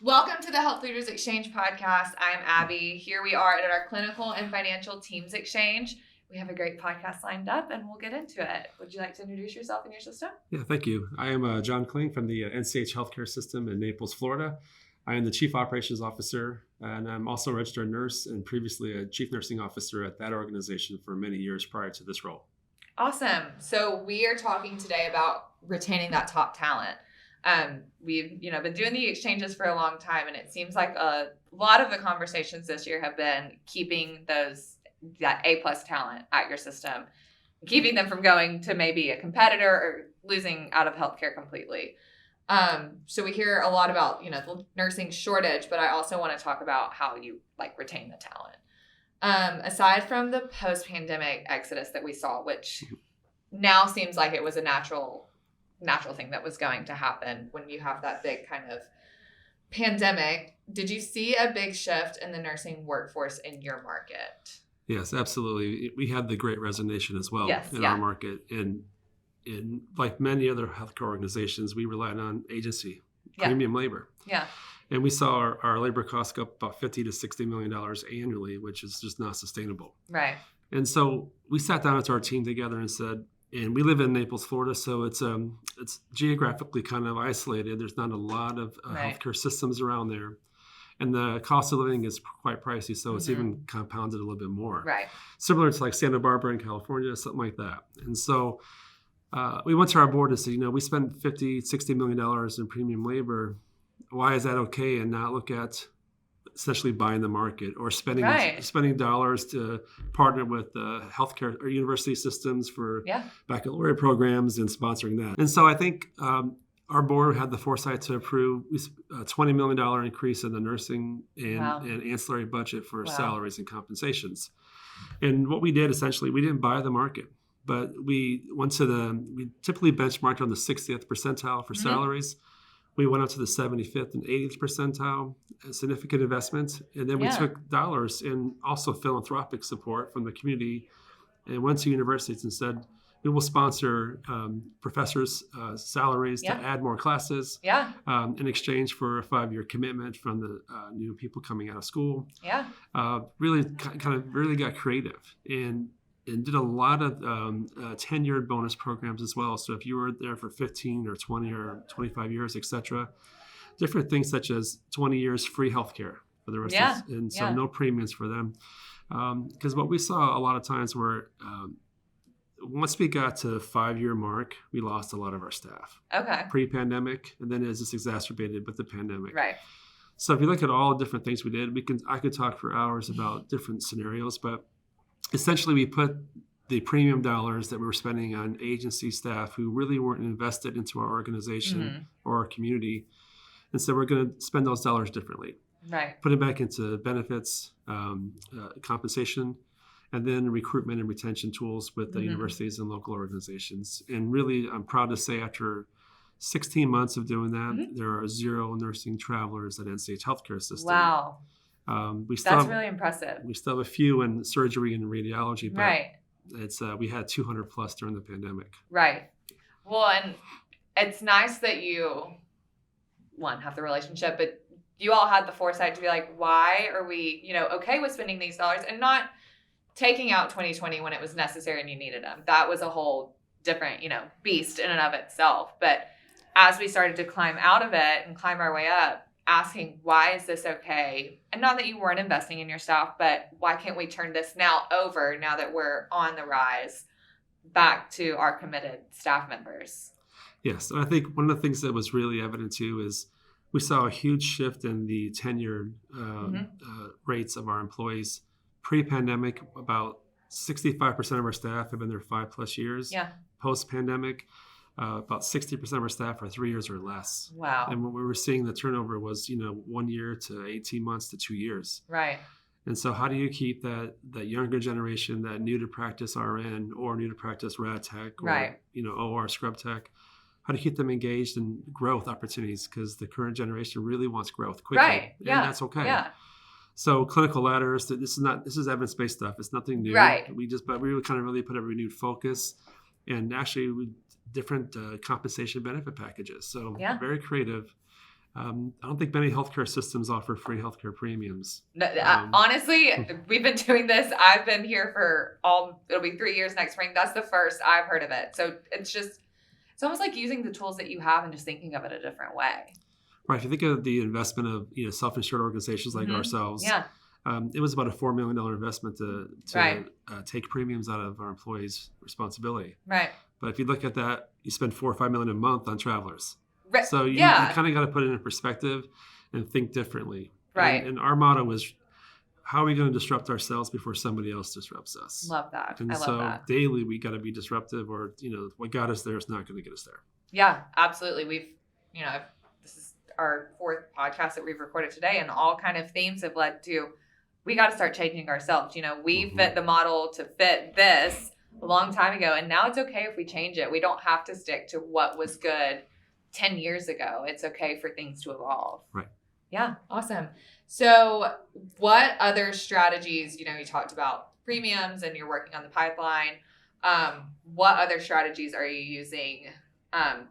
Welcome to the Health Leaders Exchange podcast. I'm Abby. Here we are at our clinical and financial teams exchange. We have a great podcast lined up and we'll get into it. Would you like to introduce yourself and your system? Yeah, thank you. I am John Kling from the NCH Healthcare System in Naples, Florida. I am the Chief Operations Officer, and I'm also a registered nurse and previously a Chief Nursing Officer at that organization for many years prior to this role. Awesome. So we are talking today about retaining that top talent. We've been doing the exchanges for a long time, and it seems like a lot of the conversations this year have been keeping that A+ talent at your system, keeping them from going to maybe a competitor or losing out of healthcare completely. So we hear a lot about, the nursing shortage, but I also want to talk about how you retain the talent. Aside from the post-pandemic exodus that we saw, which now seems like it was a natural thing that was going to happen when you have that big kind of pandemic, did you see a big shift in the nursing workforce in your market? Yes, absolutely. We had the Great Resignation as well in our market. And like many other healthcare organizations, we relied on agency, premium labor. Yeah. And we saw our labor costs go up about $50 to $60 million annually, which is just not sustainable. Right. And so we sat down as our team together and said, and we live in Naples, Florida, so it's geographically kind of isolated. There's not a lot of healthcare systems around there. And the cost of living is quite pricey, so it's even compounded a little bit more. Right. Similar to like Santa Barbara in California, something like that. And so we went to our board and said, we spend $50, $60 million in premium labor. Why is that okay and not look at essentially buying the market or spending dollars to partner with healthcare or university systems for baccalaureate programs and sponsoring that? And so I think our board had the foresight to approve a $20 million increase in the nursing and ancillary budget for salaries and compensations. And what we did essentially, we didn't buy the market, but we typically benchmarked on the 60th percentile for salaries. We went up to the 75th and 80th percentile, a significant investment. And then we took dollars and also philanthropic support from the community and went to universities and said, we will sponsor professors' salaries to add more classes in exchange for a 5-year commitment from the new people coming out of school. Yeah. Really got creative and did a lot of tenured bonus programs as well. So if you were there for 15 or 20 or 25 years, et cetera, different things such as 20 years free healthcare for the rest of us. And so no premiums for them. Because what we saw a lot of times were once we got to the 5-year mark, we lost a lot of our staff. Okay. Pre-pandemic, and then it was just exacerbated with the pandemic. Right. So if you look at all the different things we did, I could talk for hours about different scenarios, but essentially, we put the premium dollars that we were spending on agency staff who really weren't invested into our organization or our community. And so we're going to spend those dollars differently. Right. Put it back into benefits, compensation, and then recruitment and retention tools with the universities and local organizations. And really, I'm proud to say after 16 months of doing that, there are 0 nursing travelers at NCH Healthcare System. Wow. That's really impressive. We still have a few in surgery and radiology, but we had 200 plus during the pandemic. Right. Well, and it's nice that you, have the relationship, but you all had the foresight to be like, why are we, okay with spending these dollars and not taking out 2020 when it was necessary and you needed them. That was a whole different, beast in and of itself. But as we started to climb out of it and climb our way up, asking, why is this okay? And not that you weren't investing in your staff, but why can't we turn this now over now that we're on the rise back to our committed staff members? Yes. And I think one of the things that was really evident too is we saw a huge shift in the tenured rates of our employees. Pre-pandemic, about 65% of our staff have been there 5+ years. Yeah. Post-pandemic, about 60% of our staff are 3 years or less. Wow. And when we were seeing the turnover was, 1 year to 18 months to 2 years. Right. And so how do you keep that younger generation, that new to practice RN or new to practice rad tech or, OR scrub tech, how to keep them engaged in growth opportunities? Because the current generation really wants growth quickly. Right. Yeah. And that's okay. Yeah. So clinical ladders, this is evidence-based stuff. It's nothing new. Right. But we kind of really put a renewed focus and actually different compensation benefit packages. So very creative. I don't think many healthcare systems offer free healthcare premiums. No, honestly, we've been doing this. I've been here for it'll be 3 years next spring. That's the first I've heard of it. So it's almost like using the tools that you have and just thinking of it a different way. Right. If you think of the investment of self-insured organizations like ourselves, it was about a $4 million investment to take premiums out of our employees' responsibility. Right. But if you look at that, you spend $4 or $5 million a month on travelers. Right. So you kind of got to put it in perspective and think differently. Right. And our motto is, how are we going to disrupt ourselves before somebody else disrupts us? Love that. And I love that. Daily we got to be disruptive, or what got us there is not going to get us there. Yeah, absolutely. This is our 4th podcast that we've recorded today, and all kind of themes have led to, we got to start changing ourselves. We fit the model to fit this a long time ago, and now it's okay if we change it. We don't have to stick to what was good 10 years ago. It's okay for things to evolve. Right. Yeah. Awesome. So what other strategies, you talked about premiums and you're working on the pipeline. What other strategies are you using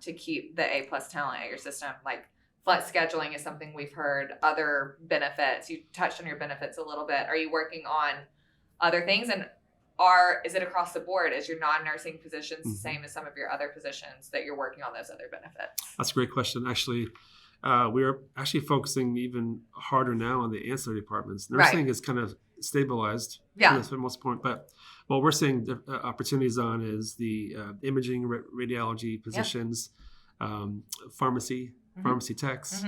to keep the A+ talent at your system? Like flex scheduling is something we've heard. Other benefits. You touched on your benefits a little bit. Are you working on other things? And is it across the board? Is your non-nursing positions the same as some of your other positions that you're working on those other benefits? That's a great question. Actually, we're actually focusing even harder now on the ancillary departments. Nursing is kind of stabilized for the most part, but what we're seeing opportunities on is the imaging, radiology positions, pharmacy techs,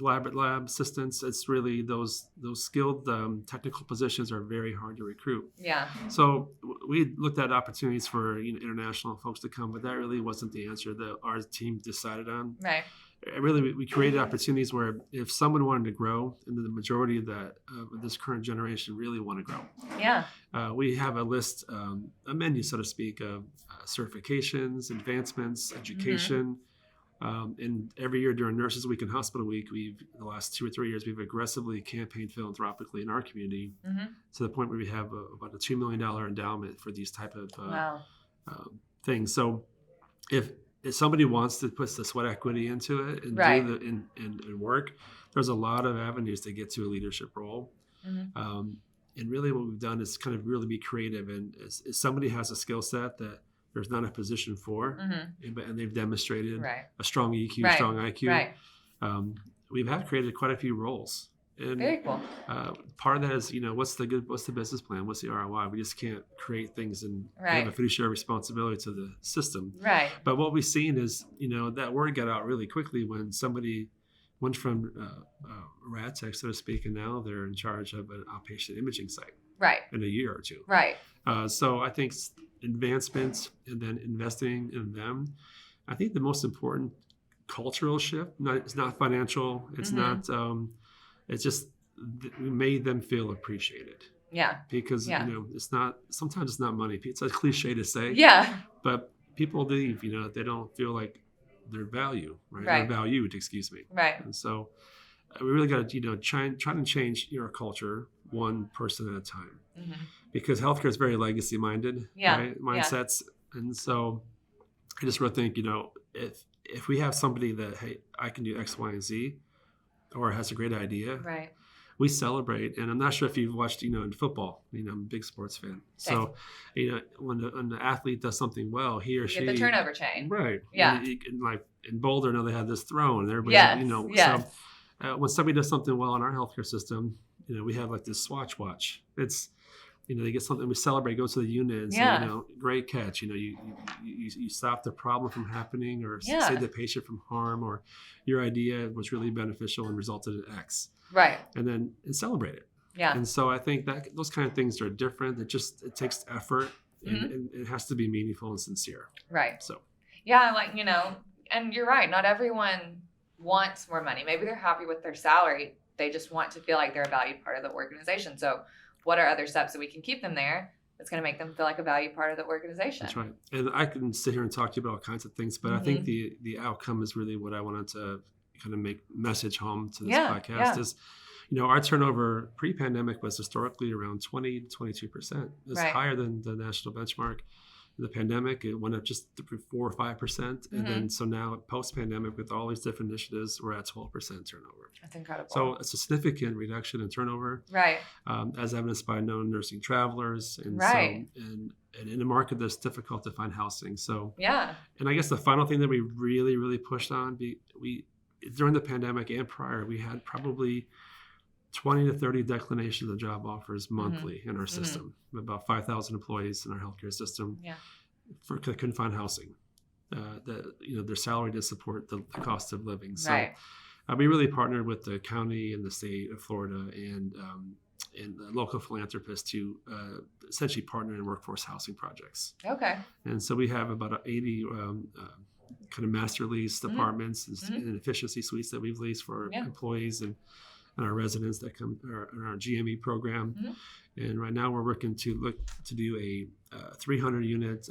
lab assistants. It's really those skilled technical positions are very hard to recruit. Yeah. So we looked at opportunities for international folks to come, but that really wasn't the answer that our team decided on. Right. Really, we created opportunities where if someone wanted to grow, and the majority of this current generation really want to grow. Yeah. We have a list, a menu, so to speak, of certifications, advancements, education. And every year during Nurses Week and Hospital Week, the last 2 or 3 years, we've aggressively campaigned philanthropically in our community to the point where we have about a $2 million endowment for these type of things. So if somebody wants to put the sweat equity into it and do and work, there's a lot of avenues to get to a leadership role. And really what we've done is kind of really be creative. And if somebody has a skill set that there's not a position for, and they've demonstrated a strong EQ, strong IQ. We've created quite a few roles. And very cool. Part of that is, what's the business plan? What's the ROI? We just can't create things and have a fiduciary responsibility to the system. Right. But what we've seen is, that word got out really quickly when somebody went from rad tech, so to speak, and now they're in charge of an outpatient imaging site. Right. In a year or two. Right. So I think advancements and then investing in them. I think the most important cultural shift, it's not financial. It's not, it's just we made them feel appreciated. Yeah. Because, sometimes it's not money. It's a cliche to say. Yeah. But people leave, they don't feel like they're valued, right? They're valued, excuse me. Right. And so we really got to, try to change our culture one person at a time. Because healthcare is very legacy minded, right? Mindsets. And so I just really think, if we have somebody that, hey, I can do X, Y, and Z, or has a great idea, we celebrate. And I'm not sure if you've watched, in football, I'm a big sports fan. So, when the athlete does something well, he or she. Get the turnover chain. Right. Yeah. And like in Boulder, they had this throne. And everybody, so when somebody does something well in our healthcare system, we have like this Swatch watch. It's, they get something, we celebrate, go to the unit and say, great catch. You stop the problem from happening or save the patient from harm, or your idea was really beneficial and resulted in X. Right. And celebrate it. Yeah. And so I think that those kind of things are different. It takes effort and it has to be meaningful and sincere. Right. So. Yeah. And you're right. Not everyone wants more money. Maybe they're happy with their salary. They just want to feel like they're a valued part of the organization. So what are other steps that we can keep them there that's going to make them feel like a valued part of the organization? That's right. And I can sit here and talk to you about all kinds of things, but I think the outcome is really what I wanted to kind of message home to this podcast is, our turnover pre-pandemic was historically around 20 to 22%. It's higher than the national benchmark. the pandemic, it went up just 4 or 5%. And then so now post-pandemic with all these different initiatives, we're at 12% turnover. That's incredible. So it's a significant reduction in turnover. Right. As evidenced by no nursing travelers. And right. So, and in a market that's difficult to find housing. So, yeah. And I guess the final thing that we really, really pushed on, we during the pandemic and prior, we had probably 20 to 30 declinations of job offers monthly in our system. About 5,000 employees in our healthcare system couldn't find housing. Their salary to support the cost of living. So right. We really partnered with the county and the state of Florida and the local philanthropists to essentially partner in workforce housing projects. Okay. And so we have about 80 kind of master lease apartments and efficiency suites that we've leased for employees and our residents that come in our GME program. And right now we're working to do a 300 unit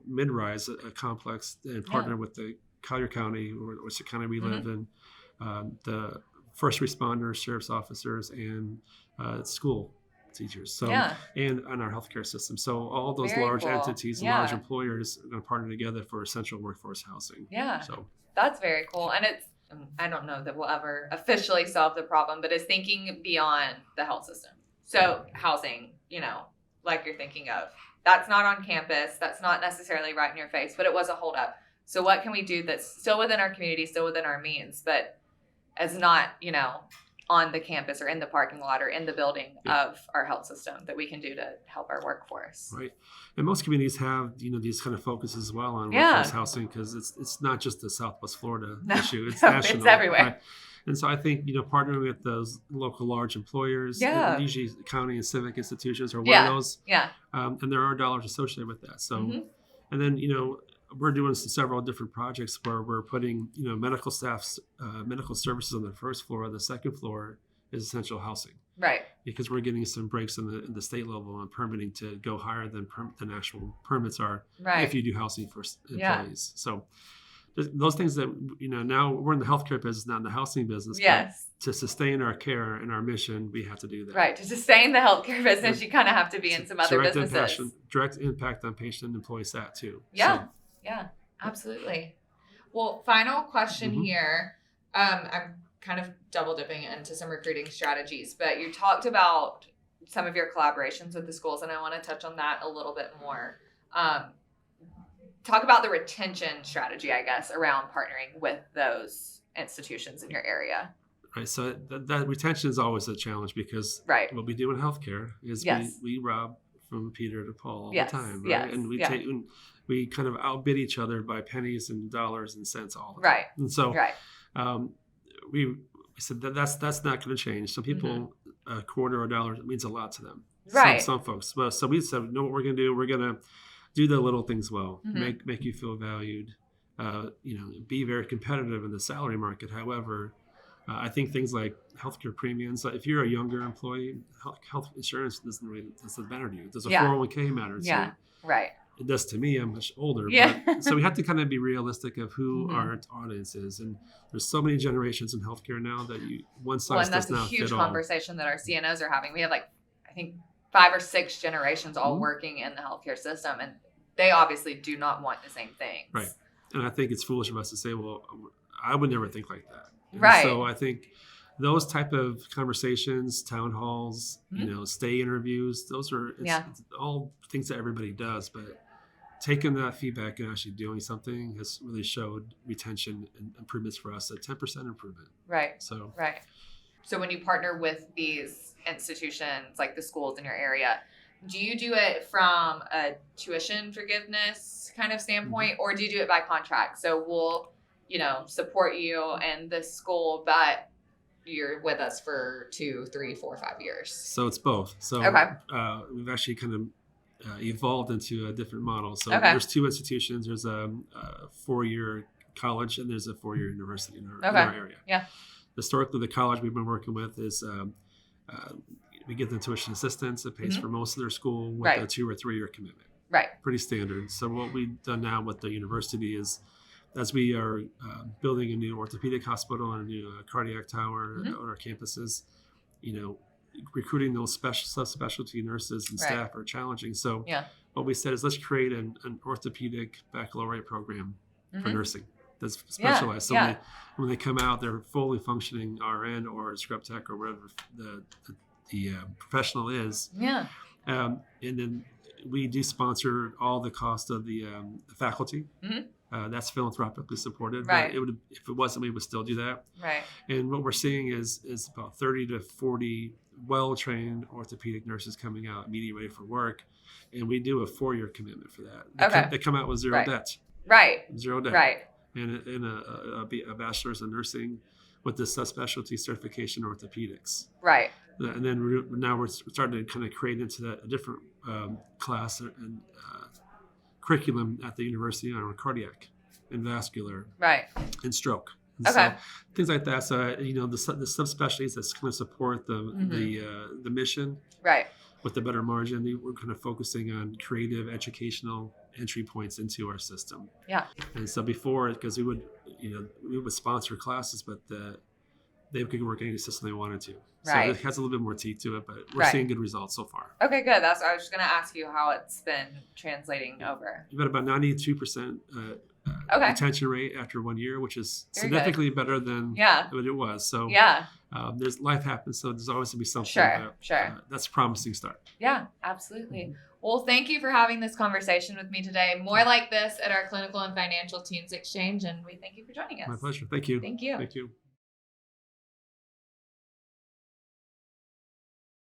mid-rise complex and partner with the Collier County, which the county we live in, the first responders, sheriff's officers, and school teachers. So and our healthcare system. So all those Very large cool. entities and large employers are going to partner together for essential workforce housing. Yeah. So that's very cool. And I don't know that we'll ever officially solve the problem, but it's thinking beyond the health system. So housing, like you're thinking of, that's not on campus. That's not necessarily right in your face, but it was a holdup. So what can we do that's still within our community, still within our means, but as not, on the campus or in the parking lot or in the building of our health system that we can do to help our workforce? Right. And most communities have, these kind of focuses as well on workforce housing because it's not just a Southwest Florida issue. It's national. It's everywhere. Right? And so I think, partnering with those local large employers, usually county and civic institutions are one of those. Yeah. And there are dollars associated with that. So, and then, we're doing several different projects where we're putting, medical staffs, medical services on the first floor. The second floor is essential housing. Right. Because we're getting some breaks in the state level on permitting to go higher than the actual permits are if you do housing for employees. So those things that, now we're in the healthcare business, not in the housing business. Yes. But to sustain our care and our mission, we have to do that. Right. To sustain the healthcare business, you kind of have to be in some other businesses. Direct impact on patient and employee sat too. Yeah. So, yeah, absolutely. Well, final question here. I'm kind of double dipping into some recruiting strategies, but you talked about some of your collaborations with the schools, and I want to touch on that a little bit more. Talk about the retention strategy, I guess, around partnering with those institutions in your area. Right. So that retention is always a challenge because what we do in healthcare is we rob from Peter to Paul all the time, right? And we kind of outbid each other by pennies and dollars and cents all the time. Right. And so we said that's not going to change. Some people, a quarter or a dollar means a lot to them. Right. Some folks. Well, so we said, know what we're going to do? We're going to do the little things well, make you feel valued, be very competitive in the salary market. However, I think things like healthcare premiums, if you're a younger employee, health insurance doesn't matter to you. Does a 401k matter to you? Right. It does to me. I'm much older. Yeah. But, so we have to kind of be realistic of who our audience is. And there's so many generations in healthcare now that one size does not fit all. And that's a huge conversation that our CNOs are having. We have I think 5 or 6 generations all working in the healthcare system. And they obviously do not want the same things. Right. And I think it's foolish of us to say, well, I would never think like that. And so I think those type of conversations, town halls, stay interviews, those are it's all things that everybody does. But taking that feedback and actually doing something has really showed retention and improvements for us, a 10% improvement. Right. So when you partner with these institutions like the schools in your area, do you do it from a tuition forgiveness kind of standpoint, or do you do it by contract? So we'll, support you and the school, but you're with us for 2, 3, 4, 5 years. So it's both. So we've actually kind of evolved into a different model. So there's 2 institutions. There's a 4-year college and there's a 4-year university in our area. Yeah. Historically, the college we've been working with is we give them tuition assistance. It pays for most of their school with a 2 or 3 year commitment. Right. Pretty standard. So what we've done now with the university is, as we are building a new orthopedic hospital and a new cardiac tower on our campuses, recruiting those subspecialty nurses and staff are challenging. So what we said is let's create an orthopedic baccalaureate program for nursing that's specialized. So when they come out, they're fully functioning RN or scrub tech or whatever the professional is. Yeah. And then we do sponsor all the cost of the faculty. That's philanthropically supported. Right. But if it wasn't, we would still do that. Right. And what we're seeing is about 30 to 40 well-trained orthopedic nurses coming out immediately ready for work. And we do a 4-year commitment for that. They come out with zero debt. Right. Zero debt. Right. And a bachelor's in nursing with the subspecialty certification in orthopedics. Right. And then now we're starting to kind of create into that a different class and curriculum at the university on cardiac and vascular and stroke. And so things like that. So the subspecialties that's going to support the mission. Right. With the better margin, we're kind of focusing on creative educational entry points into our system. Yeah. And so before, because we would sponsor classes, but they could work any system they wanted to. So it has a little bit more teeth to it, but we're seeing good results so far. Okay, good. I was just going to ask you how it's been translating over. We've got about 92% retention rate after 1 year, which is significantly better than what it was. So there's life happens, so there's always going to be something. Sure. That's a promising start. Yeah, absolutely. Well, thank you for having this conversation with me today. More like this at our Clinical and Financial Teams Exchange, and we thank you for joining us. My pleasure. Thank you. Thank you. Thank you.